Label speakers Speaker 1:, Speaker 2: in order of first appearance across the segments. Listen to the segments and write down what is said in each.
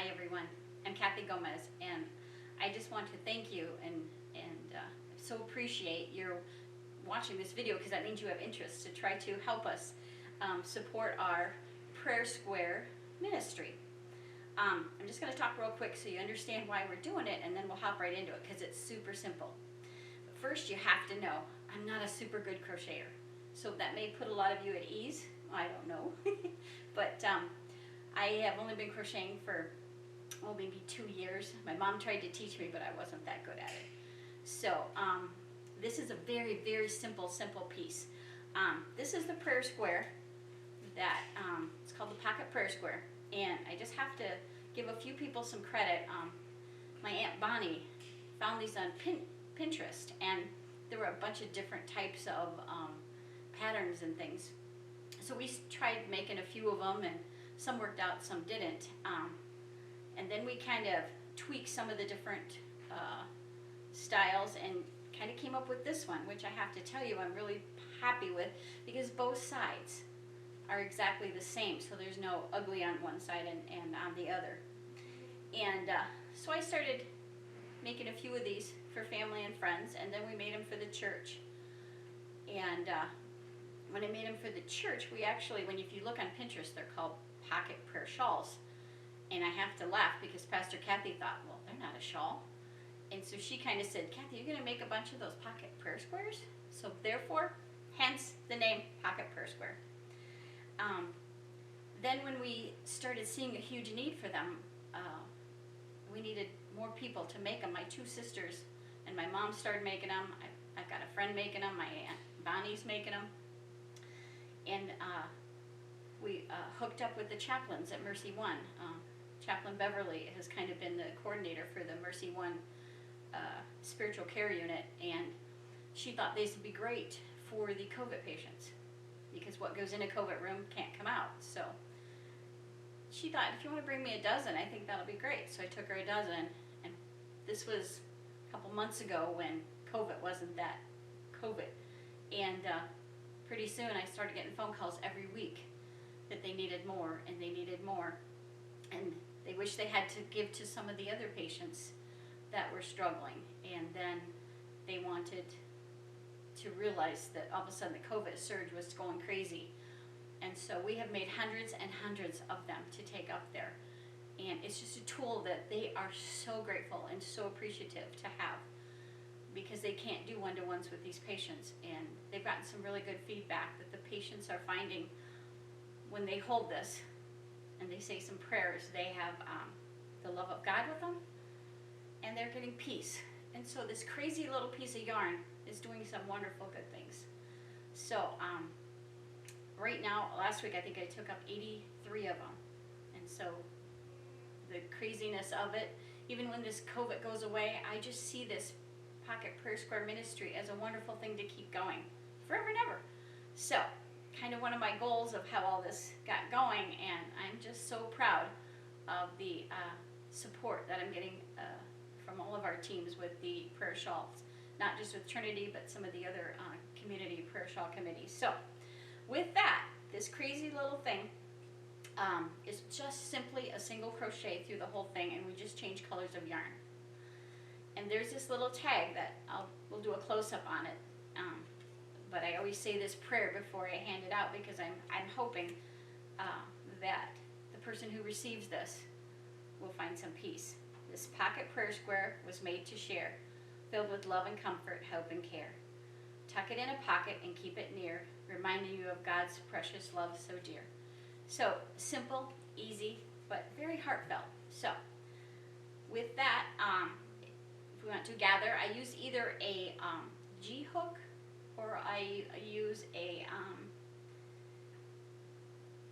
Speaker 1: Hi everyone, I'm Kathy Gomez, and I just want to thank you and so appreciate your watching this video, because that means you have interest to try to help us support our Prayer Square ministry. I'm just going to talk real quick so you understand why we're doing it, and then we'll hop right into it because it's super simple. But first, you have to know I'm not a super good crocheter, so that may put a lot of you at ease. I don't know, but I have only been crocheting for maybe 2 years. My mom tried to teach me, but I wasn't that good at it. So this is a very, very simple piece. This is the prayer square that it's called the Pocket Prayer Square, and I just have to give a few people some credit. My Aunt Bonnie found these on Pinterest, and there were a bunch of different types of patterns and things. So we tried making a few of them, and some worked out, some didn't. And then we kind of tweaked some of the different styles and kind of came up with this one, which I have to tell you I'm really happy with, because both sides are exactly the same. So there's no ugly on one side and on the other. And so I started making a few of these for family and friends, and then we made them for the church. And when I made them for the church, we actually, if you look on Pinterest, they're called pocket prayer shawls. And I have to laugh because Pastor Kathy thought, well, they're not a shawl. And so she kind of said, Kathy, you're going to make a bunch of those pocket prayer squares? So therefore, hence the name Pocket Prayer Square. Then when we started seeing a huge need for them, we needed more people to make them. My two sisters and my mom started making them. I've got a friend making them. My Aunt Bonnie's making them. And we hooked up with the chaplains at MercyOne. Chaplain Beverly has kind of been the coordinator for the MercyOne spiritual care unit, and she thought these would be great for the COVID patients, because what goes in a COVID room can't come out. So she thought, if you want to bring me a dozen, I think that'll be great. So I took her a dozen, and this was a couple months ago when COVID wasn't that COVID. And pretty soon I started getting phone calls every week that they needed more and they needed more. And they wish they had to give to some of the other patients that were struggling. And then they wanted to realize that all of a sudden the COVID surge was going crazy. And so we have made hundreds and hundreds of them to take up there. And it's just a tool that they are so grateful and so appreciative to have, because they can't do one-to-ones with these patients. And they've gotten some really good feedback that the patients are finding when they hold this and they say some prayers, they have the love of God with them, and they're getting peace. And so this crazy little piece of yarn is doing some wonderful good things. So right now, last week I think I took up 83 of them. And so the craziness of it, even when this COVID goes away, I just see this Pocket Prayer Square ministry as a wonderful thing to keep going forever and ever. So kind of one of my goals of how all this got going, and I'm just so proud of the support that I'm getting from all of our teams with the prayer shawls, not just with Trinity, but some of the other community prayer shawl committees. So with that, this crazy little thing is just simply a single crochet through the whole thing, and we just change colors of yarn. And there's this little tag that we'll do a close-up on it. But I always say this prayer before I hand it out, because I'm hoping that the person who receives this will find some peace. This pocket prayer square was made to share, filled with love and comfort, hope and care. Tuck it in a pocket and keep it near, reminding you of God's precious love so dear. So simple, easy, but very heartfelt. So with that, if we want to gather, I use either a G hook, or I use a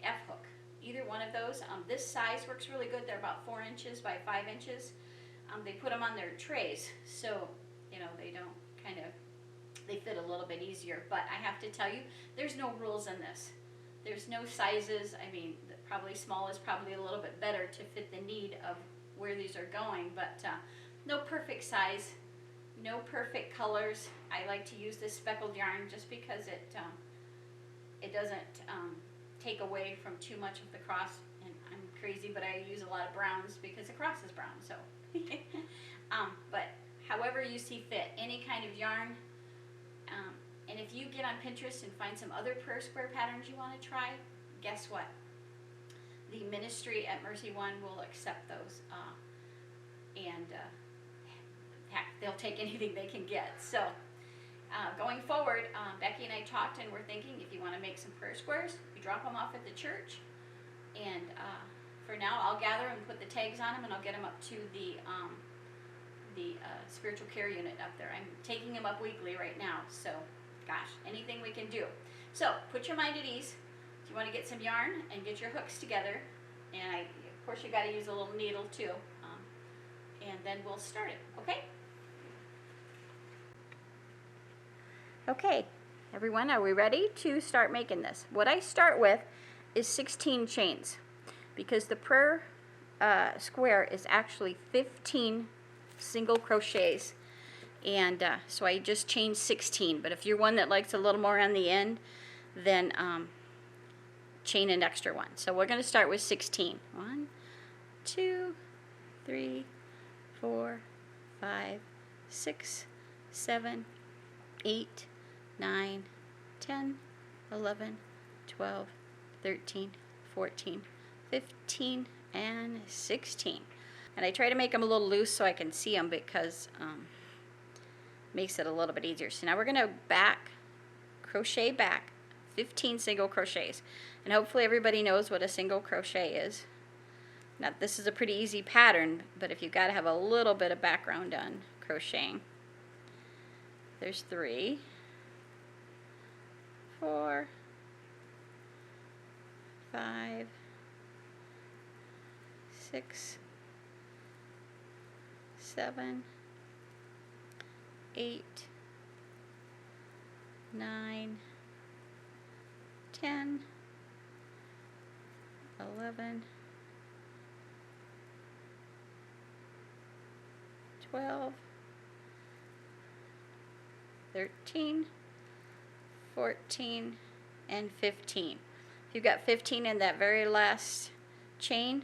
Speaker 1: F hook. Either one of those. This size works really good. They're about 4 inches by 5 inches. They put them on their trays, so they don't they fit a little bit easier. But I have to tell you, there's no rules in this. There's no sizes. I mean, probably small is probably a little bit better to fit the need of where these are going, but no perfect size. No perfect colors. I like to use this speckled yarn just because it doesn't take away from too much of the cross. And I'm crazy easy, but I use a lot of browns because the cross is brown. So, but however you see fit, any kind of yarn. And if you get on Pinterest and find some other prayer square patterns you want to try, guess what? The ministry at MercyOne will accept those, and heck, they'll take anything they can get. So going forward, Becky and I talked, and we're thinking if you want to make some prayer squares, you drop them off at the church, and for now I'll gather and put the tags on them, and I'll get them up to the spiritual care unit up there. I'm taking them up weekly right now, so gosh, anything we can do. So put your mind at ease. You want to get some yarn and get your hooks together, and of course you got to use a little needle too, and then we'll start it. Okay? Okay, everyone, are we ready to start making this? What I start with is 16 chains, because the prayer square is actually 15 single crochets, and so I just chained 16. But if you're one that likes a little more on the end, then chain an extra one. So we're going to start with 16. 1, 2, 3, 4, 5, 6, 7, 8, 9, 10, 11, 12, 13, 14, 15, and 16. And I try to make them a little loose so I can see them, because makes it a little bit easier. So now we're going to crochet back 15 single crochets. And hopefully everybody knows what a single crochet is. Now this is a pretty easy pattern, but if you've got to have a little bit of background on crocheting. There's 3, 4, 5, 6, 7, 8, 9, 10, 11, 12, 13, 14, and 15. If you've got 15 in that very last chain,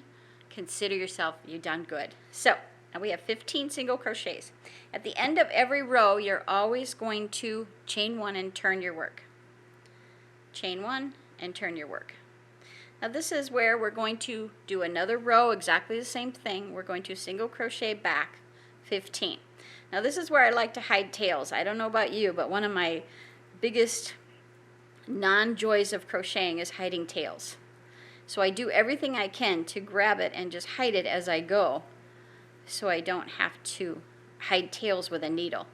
Speaker 1: consider yourself, you've done good. So now we have 15 single crochets. At the end of every row, you're always going to chain 1 and turn your work. Chain 1 and turn your work. Now this is where we're going to do another row, exactly the same thing. We're going to single crochet back 15. Now this is where I like to hide tails. I don't know about you, but one of my biggest non-joys of crocheting is hiding tails. So I do everything I can to grab it and just hide it as I go, so I don't have to hide tails with a needle.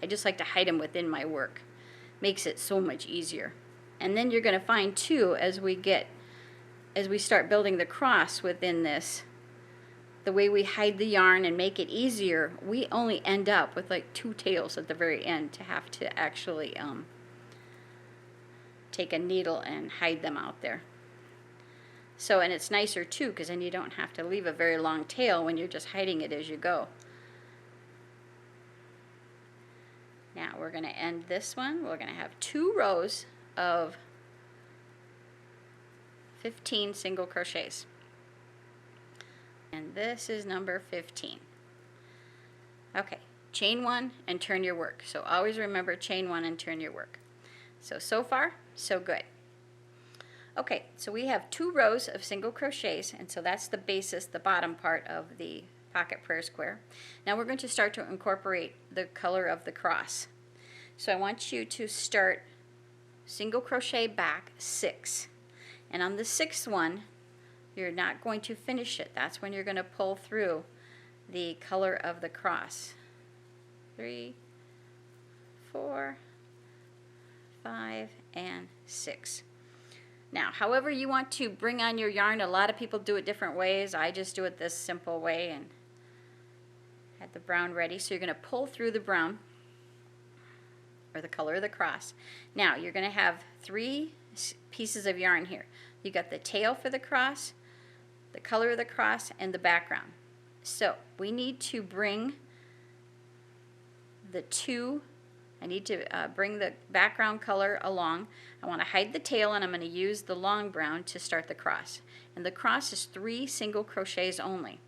Speaker 1: I just like to hide them within my work. Makes it so much easier. And then you're going to find too, as we start building the cross within this, the way we hide the yarn and make it easier, we only end up with like 2 tails at the very end to have to actually take a needle and hide them out there. So, and it's nicer too, because then you don't have to leave a very long tail when you're just hiding it as you go. Now we're going to end this one. We're going to have 2 rows of 15 single crochets. And this is number 15. Okay, chain 1 and turn your work. So always remember, chain 1 and turn your work. So far, so good. Okay, so we have 2 rows of single crochets, and so that's the basis, the bottom part of the pocket prayer square. Now we're going to start to incorporate the color of the cross. So I want you to start single crochet back 6. And on the 6th one, you're not going to finish it. That's when you're going to pull through the color of the cross. 3, 4, 5, and 6. Now, however you want to bring on your yarn, a lot of people do it different ways. I just do it this simple way and had the brown ready. So you're going to pull through the brown, or the color of the cross. Now, you're going to have 3 pieces of yarn here. You got the tail for the cross, the color of the cross, and the background. So we need to bring the 2 I need to bring the background color along. I want to hide the tail, and I'm going to use the long brown to start the cross. And the cross is 3 single crochets only.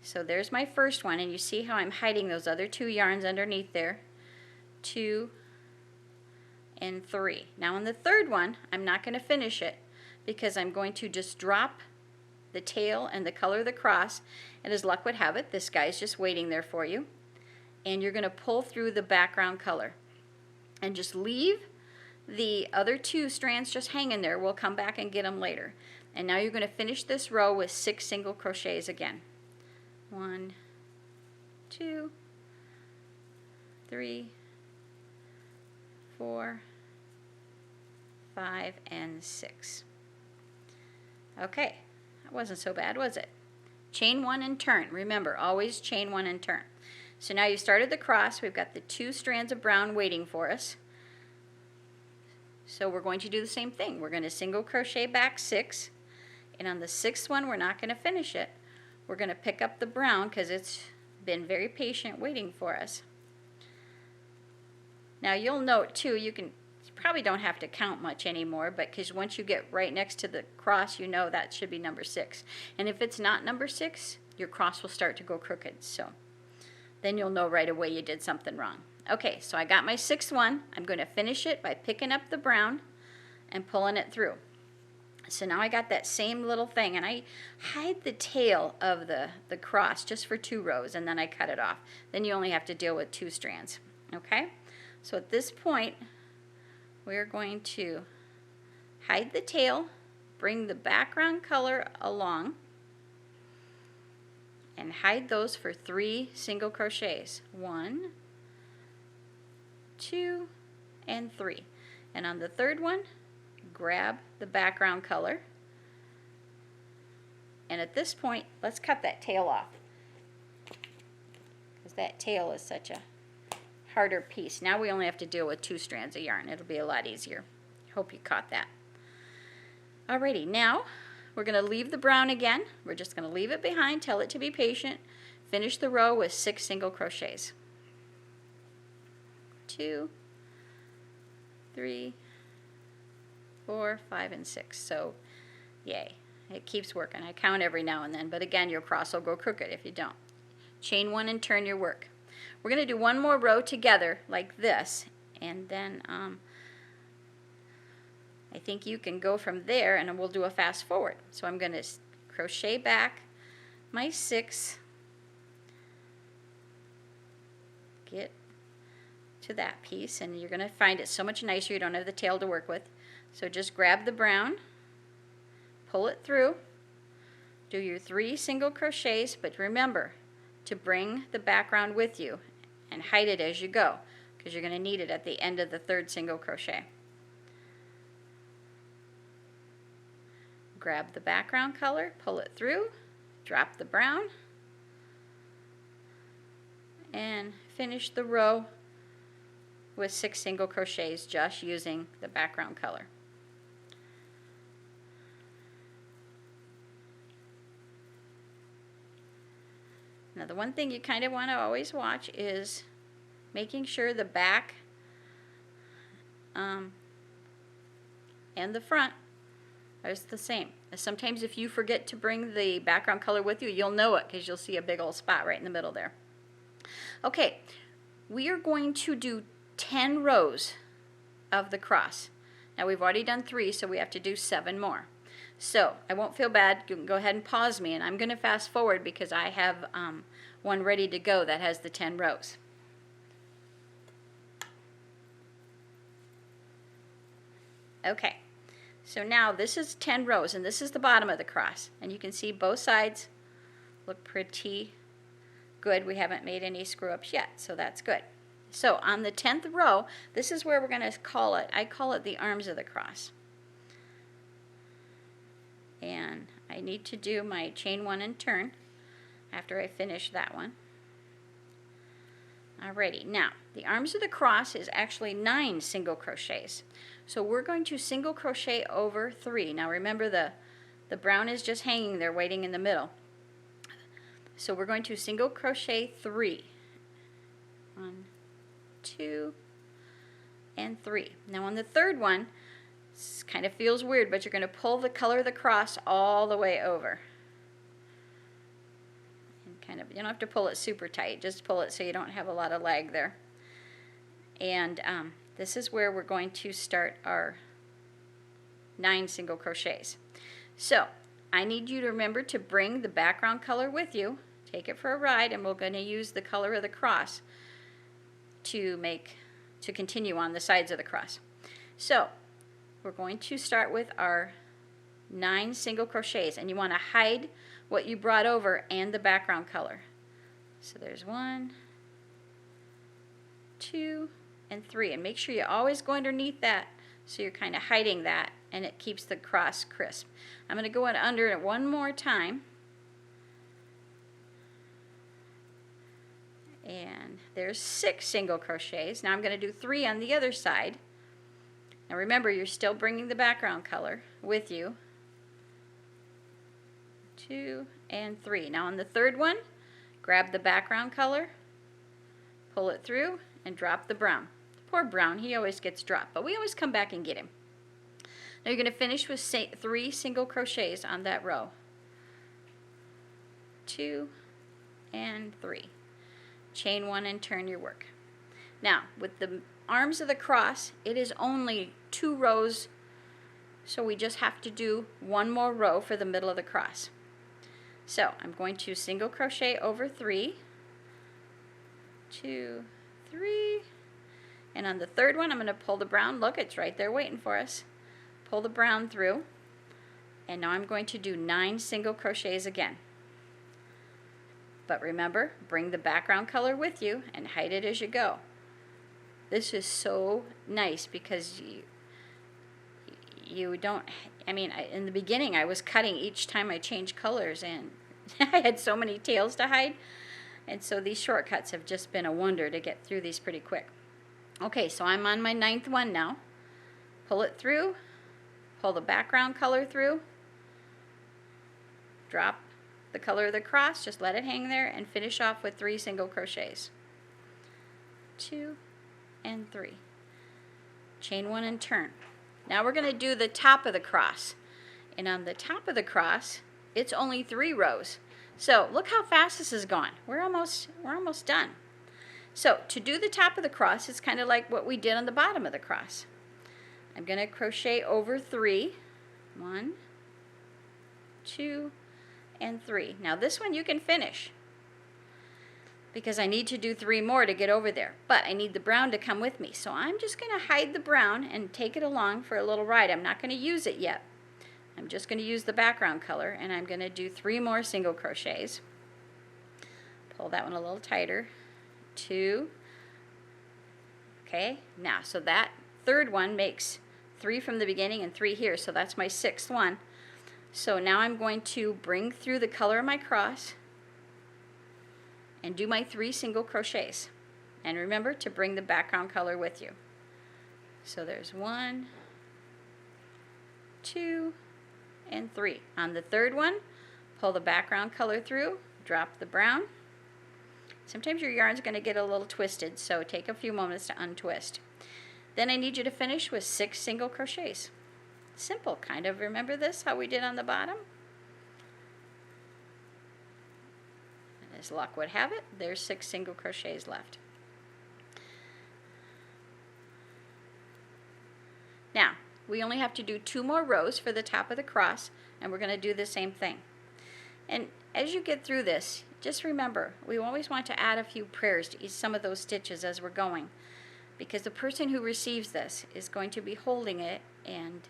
Speaker 1: So there's my first one, and you see how I'm hiding those other 2 yarns underneath there. 2 and 3. Now in the third one, I'm not going to finish it because I'm going to just drop the tail and the color of the cross, and as luck would have it, this guy's just waiting there for you. And you're going to pull through the background color and just leave the other 2 strands just hanging there. We'll come back and get them later. And now you're going to finish this row with 6 single crochets again. 1, 2, 3, 4, 5, and 6. Okay, that wasn't so bad, was it? Chain 1 and turn. Remember, always chain 1 and turn. So now you started the cross. We've got the 2 strands of brown waiting for us. So we're going to do the same thing. We're going to single crochet back 6, and on the 6th one, we're not going to finish it. We're going to pick up the brown because it's been very patient waiting for us. Now you'll note too, you probably don't have to count much anymore, but because once you get right next to the cross, you know that should be number 6. And if it's not number 6, your cross will start to go crooked. So then you'll know right away you did something wrong. Okay, so I got my 6th one. I'm going to finish it by picking up the brown and pulling it through. So now I got that same little thing, and I hide the tail of the cross just for 2 rows, and then I cut it off. Then you only have to deal with 2 strands. Okay? So at this point, we're going to hide the tail, bring the background color along, and hide those for 3 single crochets. 1, 2, and 3. And on the third one, grab the background color. And at this point, let's cut that tail off, because that tail is such a harder piece. Now we only have to deal with 2 strands of yarn. It'll be a lot easier. Hope you caught that. Alrighty, now we're going to leave the brown again. We're just going to leave it behind, tell it to be patient. Finish the row with 6 single crochets. 2, 3, 4, 5, and 6. So, yay. It keeps working. I count every now and then, but again, your cross will go crooked if you don't. Chain 1 and turn your work. We're going to do one more row together like this, and then I think you can go from there, and we'll do a fast forward. So I'm going to crochet back my 6, get to that piece, and you're going to find it so much nicer. You don't have the tail to work with. So just grab the brown, pull it through, do your 3 single crochets, but remember to bring the background with you and hide it as you go, because you're going to need it at the end of the 3rd single crochet. Grab the background color, pull it through, drop the brown, and finish the row with 6 single crochets just using the background color. Now the one thing you kind of want to always watch is making sure the back and the front are the same. Sometimes if you forget to bring the background color with you, you'll know it because you'll see a big old spot right in the middle there. Okay, we are going to do 10 rows of the cross. Now we've already done 3, so we have to do 7 more. So I won't feel bad. You can go ahead and pause me, and I'm going to fast forward because I have one ready to go that has the 10 rows. Okay, so now this is 10 rows, and this is the bottom of the cross, and you can see both sides look pretty good. We haven't made any screw-ups yet, so that's good. So on the 10th row, this is where we're going to call it, I call it the arms of the cross. And I need to do my chain 1 and turn after I finish that one. Alrighty, now the arms of the cross is actually 9 single crochets. So we're going to single crochet over 3. Now remember the brown is just hanging there waiting in the middle. So we're going to single crochet 3. 1, 2, and 3. Now on the third one, this kind of feels weird, but you're going to pull the color of the cross all the way over. And kind of, you don't have to pull it super tight, just pull it so you don't have a lot of lag there. And this is where we're going to start our 9 single crochets. So I need you to remember to bring the background color with you. Take it for a ride, and we're going to use the color of the cross to continue on the sides of the cross. So we're going to start with our 9 single crochets, and you want to hide what you brought over and the background color. So there's 1, 2, and 3, and make sure you always go underneath that so you're kind of hiding that, and it keeps the cross crisp. I'm going to go in under it one more time, and there's 6 single crochets. Now I'm going to do 3 on the other side. Now remember, you're still bringing the background color with you. 2 and 3. Now on the third one, grab the background color, pull it through, and drop the brown. Poor brown, he always gets dropped, but we always come back and get him. Now you're going to finish with 3 single crochets on that row. 2 and 3. Chain 1 and turn your work. Now with the arms of the cross, it is only 2 rows, so we just have to do 1 more row for the middle of the cross. So I'm going to single crochet over 3, 2, 3, and on the third one I'm going to pull the brown. Look, it's right there waiting for us. Pull the brown through, and now I'm going to do 9 single crochets again. But remember, bring the background color with you and hide it as you go. This is so nice because you don't, in the beginning I was cutting each time I changed colors, and I had so many tails to hide, and so these shortcuts have just been a wonder to get through these pretty quick. Okay, so I'm on my 9th one now. Pull it through, pull the background color through, drop the color of the cross, just let it hang there, and finish off with 3 single crochets. 2 and 3. Chain 1 and turn. Now we're going to do the top of the cross. And on the top of the cross, it's only 3 rows. So look how fast this is gone. We're almost done. So to do the top of the cross, it's kind of like what we did on the bottom of the cross. I'm going to crochet over 3. 1, 2, and 3. Now this one you can finish, because I need to do 3 more to get over there, but I need the brown to come with me. So I'm just going to hide the brown and take it along for a little ride. I'm not going to use it yet. I'm just going to use the background color, and I'm going to do 3 more single crochets. Pull that one a little tighter. 2. Okay, now so that third one makes 3 from the beginning and 3 here, so that's my 6th one. So now I'm going to bring through the color of my cross and do my 3 single crochets. And remember to bring the background color with you. So there's 1, 2, and 3. On the third one, pull the background color through, drop the brown. Sometimes your yarn's going to get a little twisted, so take a few moments to untwist. Then I need you to finish with 6 single crochets. Simple, kind of. Remember this, how we did on the bottom? And as luck would have it, there's 6 single crochets left. Now, we only have to do 2 more rows for the top of the cross, and we're going to do the same thing. And as you get through this, just remember, we always want to add a few prayers to some of those stitches as we're going, because the person who receives this is going to be holding it, and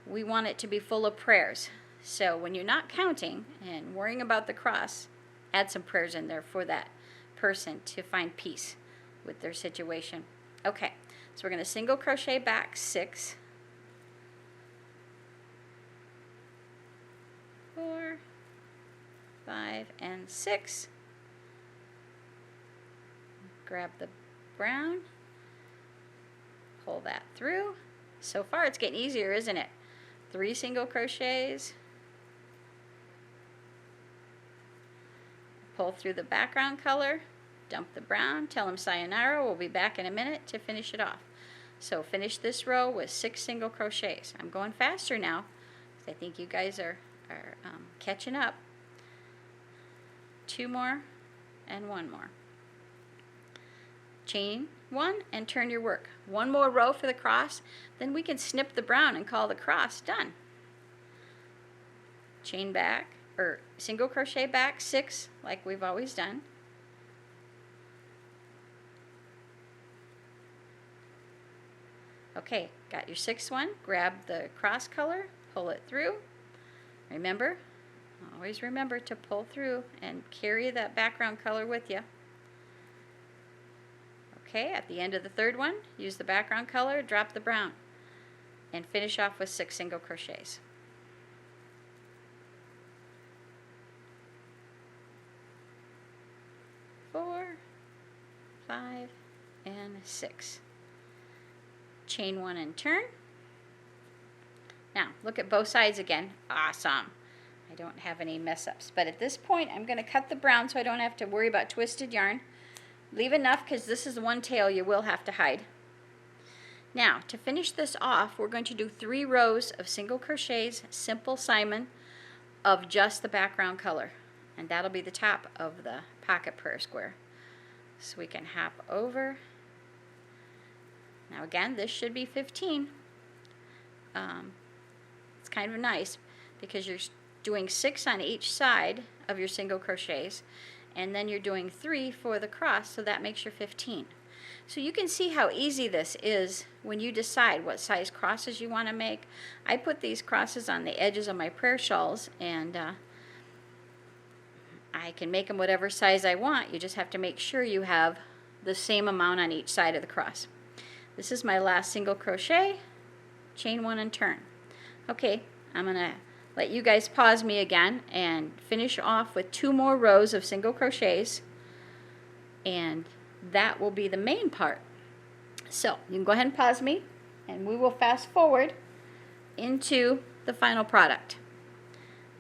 Speaker 1: we want it to be full of prayers. So when you're not counting and worrying about the cross, add some prayers in there for that person to find peace with their situation. Okay, so we're going to single crochet back 6, 4, 5, and 6. Grab the brown, pull that through. So far it's getting easier, isn't it? 3 single crochets, pull through the background color, dump the brown, tell them sayonara. We'll be back in a minute to finish it off. So finish this row with 6 single crochets. I'm going faster now because I think you guys are catching up. 2 more and 1 more. Chain 1 and turn your work. 1 more row for the cross, then we can snip the brown and call the cross done. Chain back, or single crochet back 6 like we've always done. Okay, got your 6th one. Grab the cross color, pull it through. Remember, always remember to pull through and carry that background color with you. Okay, at the end of the 3rd one, use the background color, drop the brown, and finish off with 6 single crochets. 4, 5, and 6. Chain 1 and turn. Now, look at both sides again. Awesome. I don't have any mess ups. But at this point, I'm going to cut the brown so I don't have to worry about twisted yarn. Leave enough because this is one tail you will have to hide. Now, to finish this off, we're going to do 3 rows of single crochets, simple Simon, of just the background color. And that'll be the top of the pocket prayer square. So we can hop over. Now again, this should be 15. It's kind of nice because you're doing 6 on each side of your single crochets, and then you're doing 3 for the cross, so that makes your 15. So you can see how easy this is when you decide what size crosses you want to make. I put these crosses on the edges of my prayer shawls, and I can make them whatever size I want. You just have to make sure you have the same amount on each side of the cross. This is my last single crochet, chain 1 and turn. Okay, I'm going to let you guys pause me again and finish off with 2 more rows of single crochets, and that will be the main part. So you can go ahead and pause me, and we will fast forward into the final product.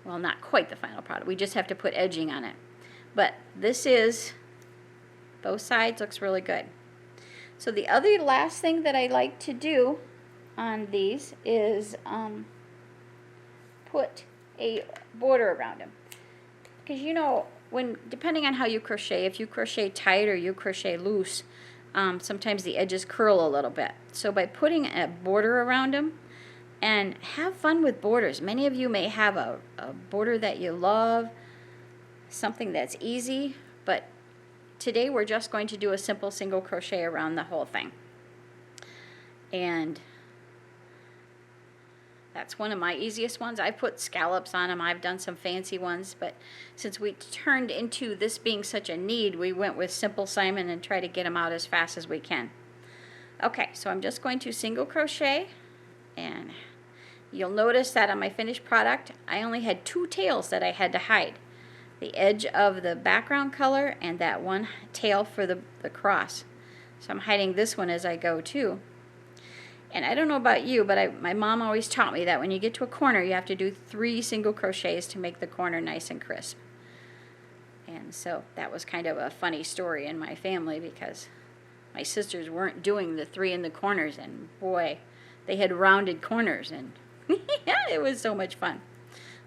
Speaker 1: Well, not quite the final product. We just have to put edging on it. But this is, both sides looks really good. So the other last thing that I like to do on these is put a border around them. Because you know, depending on how you crochet, if you crochet tight or you crochet loose, sometimes the edges curl a little bit. So by putting a border around them, and have fun with borders. Many of you may have a border that you love, something that's easy, but today we're just going to do a simple single crochet around the whole thing. And that's one of my easiest ones. I put scallops on them. I've done some fancy ones, but since we turned into this being such a need, we went with simple Simon and try to get them out as fast as we can. Okay, so I'm just going to single crochet, and you'll notice that on my finished product, I only had 2 tails that I had to hide. The edge of the background color and that one tail for the cross. So I'm hiding this one as I go too. And I don't know about you, but my mom always taught me that when you get to a corner, you have to do 3 single crochets to make the corner nice and crisp. And so that was kind of a funny story in my family because my sisters weren't doing the 3 in the corners, and boy, they had rounded corners, and it was so much fun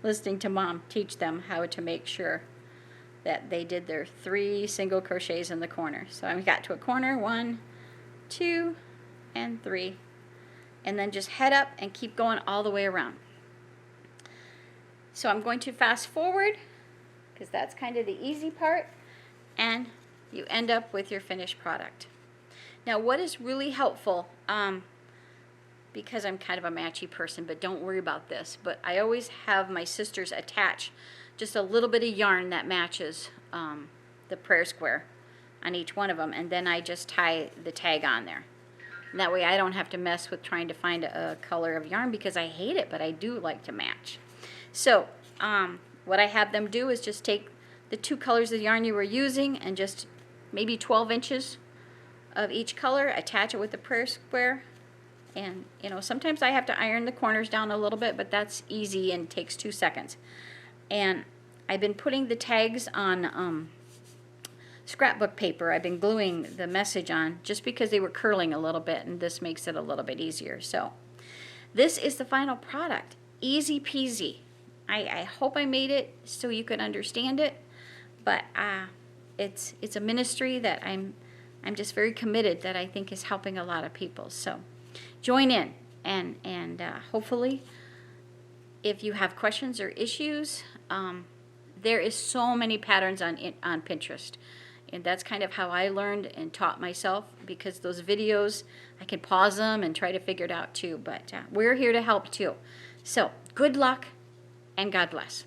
Speaker 1: listening to Mom teach them how to make sure that they did their 3 single crochets in the corner. So I got to a corner, 1, 2, and 3, and then just head up and keep going all the way around. So I'm going to fast forward because that's kind of the easy part, and you end up with your finished product. Now what is really helpful, because I'm kind of a matchy person, but don't worry about this, but I always have my sisters attach just a little bit of yarn that matches the prayer square on each one of them, and then I just tie the tag on there. And that way I don't have to mess with trying to find a color of yarn because I hate it, but I do like to match. So what I have them do is just take the 2 colors of yarn you were using and just maybe 12 inches of each color, attach it with the prayer square. And, you know, sometimes I have to iron the corners down a little bit, but that's easy and takes 2 seconds. And I've been putting the tags on scrapbook paper I've been gluing the message on just because they were curling a little bit, and this makes it a little bit easier. So this is the final product. Easy peasy. I hope I made it so you could understand it, but it's a ministry that I'm just very committed, that I think is helping a lot of people. So join in, and hopefully if you have questions or issues, there is so many patterns on Pinterest, and that's kind of how I learned and taught myself, because those videos I can pause them and try to figure it out too. But we're here to help too. So good luck and God bless.